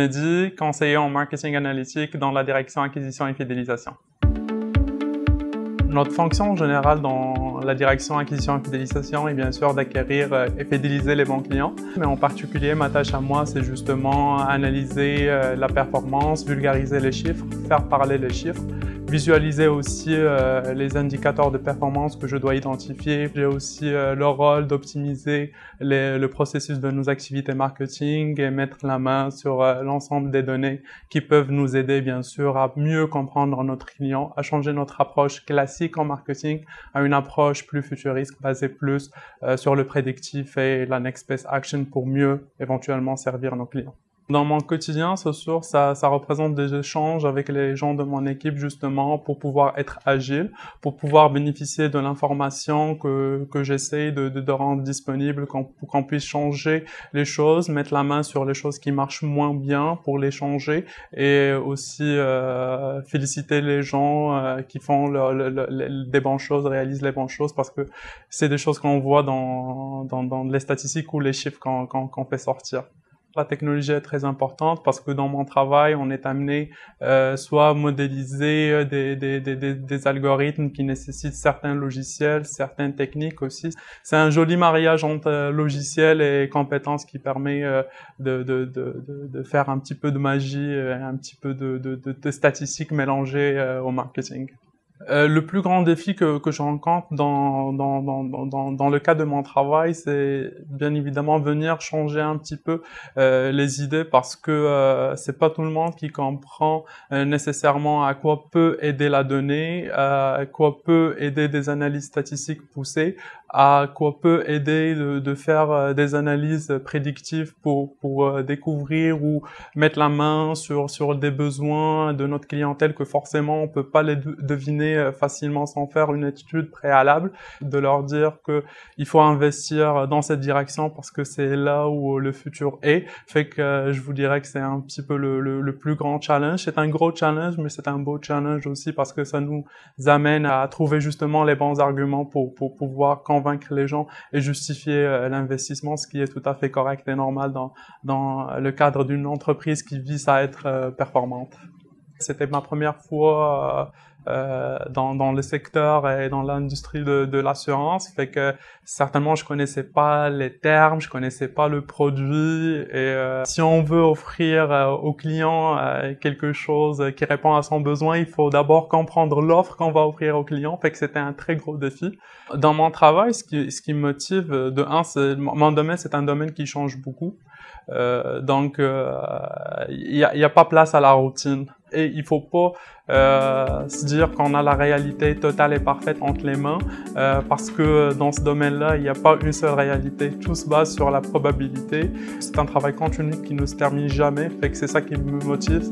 Mehdi, conseiller en marketing analytique dans la direction acquisition et fidélisation. Notre fonction générale dans la direction acquisition et fidélisation est bien sûr d'acquérir et fidéliser les bons clients. Mais en particulier, ma tâche à moi, c'est justement analyser la performance, vulgariser les chiffres, faire parler les chiffres, visualiser aussi les indicateurs de performance que je dois identifier. J'ai aussi le rôle d'optimiser le processus de nos activités marketing et mettre la main sur l'ensemble des données qui peuvent nous aider bien sûr à mieux comprendre notre client, à changer notre approche classique en marketing à une approche plus futuriste basée plus sur le prédictif et la next best action pour mieux éventuellement servir nos clients. Dans mon quotidien, c'est sûr, ça représente des échanges avec les gens de mon équipe justement pour pouvoir être agile, pour pouvoir bénéficier de l'information que j'essaie de rendre disponible, pour qu'on puisse changer les choses, mettre la main sur les choses qui marchent moins bien pour les changer et aussi féliciter les gens qui font des bonnes choses, réalisent les bonnes choses parce que c'est des choses qu'on voit dans les statistiques ou les chiffres qu'on fait sortir. La technologie est très importante parce que dans mon travail, on est amené soit à modéliser des algorithmes qui nécessitent certains logiciels, certaines techniques aussi. C'est un joli mariage entre logiciels et compétences qui permet de faire un petit peu de magie, un petit peu de statistiques mélangées au marketing. Le plus grand défi que je rencontre dans le cadre de mon travail, c'est bien évidemment venir changer un petit peu les idées parce que c'est pas tout le monde qui comprend nécessairement à quoi peut aider la donnée, à quoi peut aider des analyses statistiques poussées, à quoi peut aider de faire des analyses prédictives pour découvrir ou mettre la main sur des besoins de notre clientèle que forcément on peut pas les deviner facilement sans faire une étude préalable, de leur dire que il faut investir dans cette direction parce que c'est là où le futur est. Fait que je vous dirais que c'est un petit peu le plus grand challenge. C'est un gros challenge, mais c'est un beau challenge aussi parce que ça nous amène à trouver justement les bons arguments pour pouvoir convaincre les gens et justifier l'investissement, ce qui est tout à fait correct et normal dans le cadre d'une entreprise qui vise à être performante. C'était ma première fois dans le secteur et dans l'industrie de l'assurance, fait que certainement je connaissais pas les termes, je connaissais pas le produit et si on veut offrir au client quelque chose qui répond à son besoin, il faut d'abord comprendre l'offre qu'on va offrir au client, fait que c'était un très gros défi. Dans mon travail, ce qui me motive de un, c'est mon domaine, c'est un domaine qui change beaucoup. Donc il y a pas place à la routine et il faut pas se dire qu'on a la réalité totale et parfaite entre les mains parce que dans ce domaine-là, il n'y a pas une seule réalité. Tout se base sur la probabilité. C'est un travail continu qui ne se termine jamais, fait que c'est ça qui me motive.